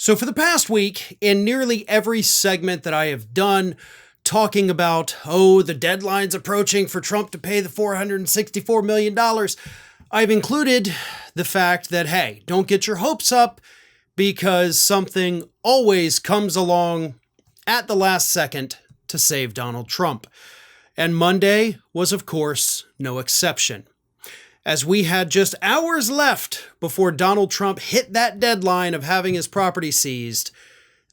So for the past week, in nearly every segment that I have done, talking about, the deadline's approaching for Trump to pay the $464 million, I've included the fact that, hey, don't get your hopes up because something always comes along at the last second to save Donald Trump. And Monday was, of course, no exception. As we had just hours left before Donald Trump hit that deadline of having his property seized,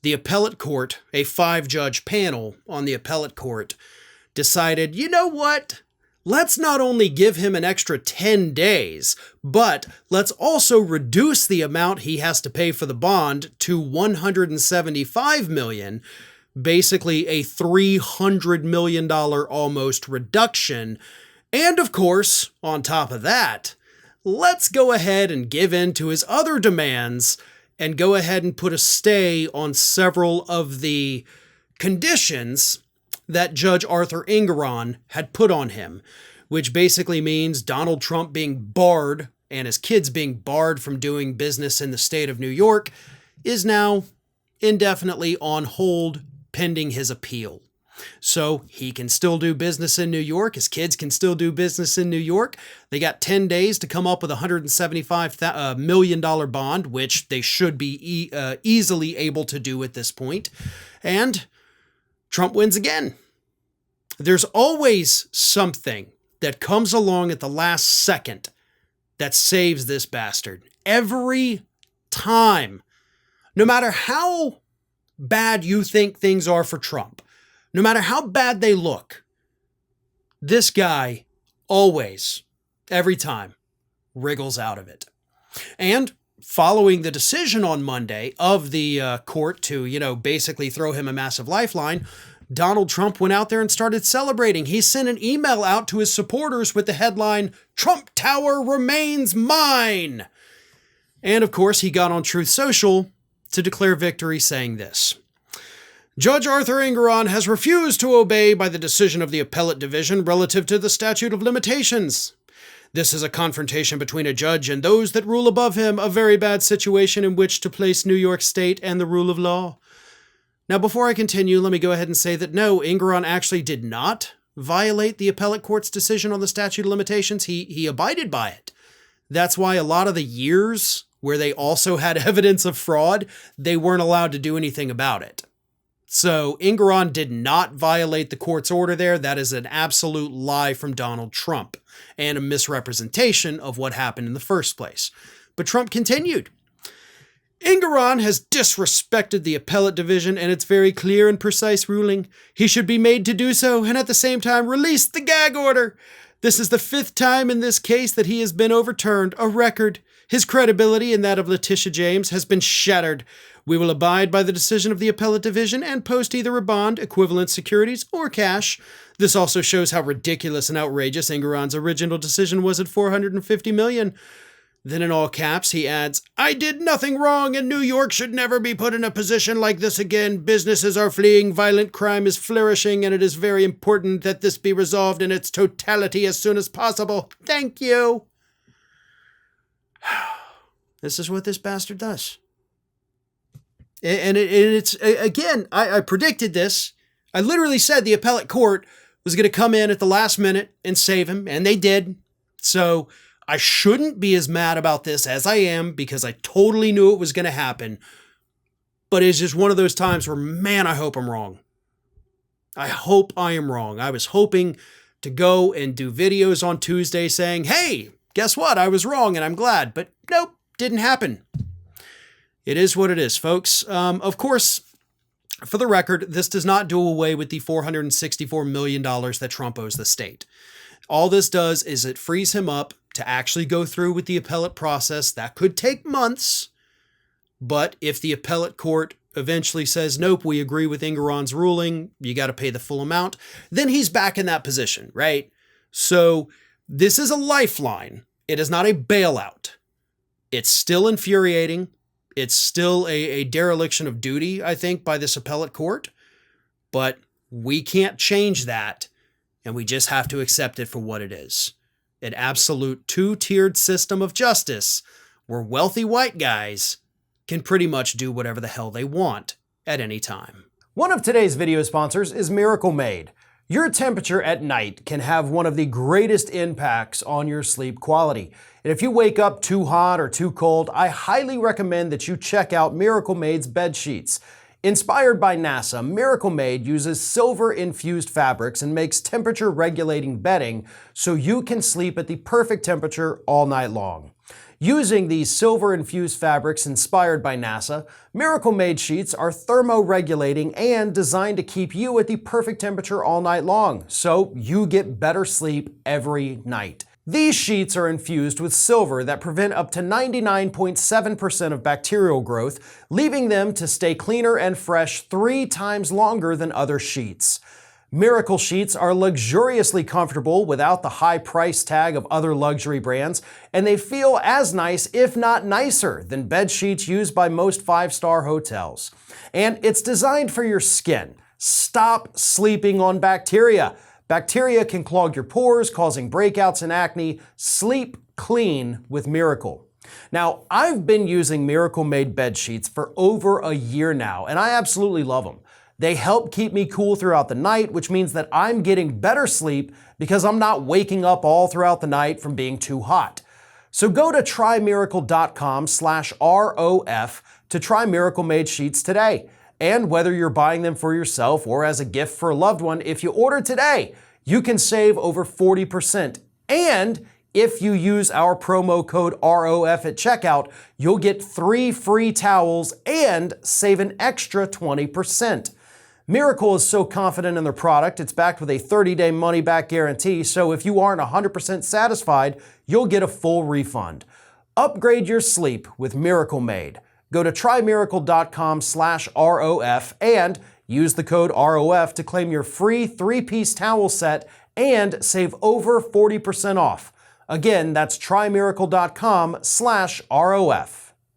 the appellate court, a 5-judge panel on the appellate court, decided, you know what? Let's not only give him an extra 10 days, but let's also reduce the amount he has to pay for the bond to $175 million, basically a $300 million almost reduction. And of course, on top of that, let's go ahead and give in to his other demands and go ahead and put a stay on several of the conditions that Judge Arthur Engoron had put on him, which basically means Donald Trump being barred and his kids being barred from doing business in the state of New York is now indefinitely on hold pending his appeal. So he can still do business in New York. His kids can still do business in New York. They got 10 days to come up with a $175 million bond, which they should be easily able to do at this point. And Trump wins again. There's always something that comes along at the last second that saves this bastard. Every time. No matter how bad you think things are for Trump, no matter how bad they look, this guy always, every time, wriggles out of it. And following the decision on Monday of the court to, basically throw him a massive lifeline, Donald Trump went out there and started celebrating. He sent an email out to his supporters with the headline, "Trump Tower remains mine." And of course, he got on Truth Social to declare victory saying this: Judge Arthur Engoron has refused to obey by the decision of the Appellate Division relative to the statute of limitations. This is a confrontation between a judge and those that rule above him, a very bad situation in which to place New York State and the rule of law. Now, before I continue, let me go ahead and say that no, Engoron actually did not violate the appellate court's decision on the statute of limitations. He abided by it. That's why a lot of the years where they also had evidence of fraud, they weren't allowed to do anything about it. So Engoron did not violate the court's order there. That is an absolute lie from Donald Trump and a misrepresentation of what happened in the first place. But Trump continued. Engoron has disrespected the appellate division and its very clear and precise ruling. He should be made to do so and at the same time release the gag order. This is the 5th time in this case that he has been overturned, a record. His credibility and that of Letitia James has been shattered. We will abide by the decision of the appellate division and post either a bond, equivalent securities, or cash. This also shows how ridiculous and outrageous Engoron's original decision was at $450 million. Then in all caps, he adds, I did nothing wrong and New York should never be put in a position like this again. Businesses are fleeing, violent crime is flourishing, and it is very important that this be resolved in its totality as soon as possible. Thank you. This is what this bastard does. And it's, again, I predicted this. I literally said the appellate court was going to come in at the last minute and save him, and they did. So I shouldn't be as mad about this as I am because I totally knew it was going to happen. But it's just one of those times where, man, I hope I'm wrong. I hope I am wrong. I was hoping to go and do videos on Tuesday saying, hey, guess what? I was wrong and I'm glad. But nope, didn't happen. It is what it is, folks. Of course, for the record, this does not do away with the $464 million that Trump owes the state. All this does is it frees him up to actually go through with the appellate process. That could take months, but if the appellate court eventually says, nope, we agree with Engoron's ruling, you got to pay the full amount, then he's back in that position, right? So this is a lifeline. It is not a bailout. It's still infuriating. It's still a dereliction of duty, I think, by this appellate court, but we can't change that, and we just have to accept it for what it is. An absolute two-tiered system of justice where wealthy white guys can pretty much do whatever the hell they want at any time. One of today's video sponsors is Miracle Made. Your temperature at night can have one of the greatest impacts on your sleep quality. And if you wake up too hot or too cold, I highly recommend that you check out Miracle Made's bed sheets. Inspired by NASA, Miracle Made uses silver-infused fabrics and makes temperature-regulating bedding so you can sleep at the perfect temperature all night long. Using these silver-infused fabrics inspired by NASA, Miracle Made sheets are thermoregulating and designed to keep you at the perfect temperature all night long, so you get better sleep every night. These sheets are infused with silver that prevent up to 99.7% of bacterial growth, leaving them to stay cleaner and fresh 3 times longer than other sheets. Miracle sheets are luxuriously comfortable without the high price tag of other luxury brands, and they feel as nice, if not nicer, than bed sheets used by most 5-star hotels. And it's designed for your skin. Stop sleeping on bacteria. Bacteria can clog your pores, causing breakouts and acne. Sleep clean with Miracle. Now, I've been using Miracle Made bed sheets for over a year now, and I absolutely love them. They help keep me cool throughout the night, which means that I'm getting better sleep because I'm not waking up all throughout the night from being too hot. So go to trymiracle.com/ROF to try Miracle Made sheets today. And whether you're buying them for yourself or as a gift for a loved one, if you order today, you can save over 40%. And if you use our promo code ROF at checkout, you'll get 3 free towels and save an extra 20%. Miracle is so confident in their product, it's backed with a 30-day money-back guarantee, so if you aren't 100% satisfied, you'll get a full refund. Upgrade your sleep with Miracle Made. Go to trymiracle.com/ROF and use the code ROF to claim your free 3-piece towel set and save over 40% off. Again, that's trymiracle.com/ROF.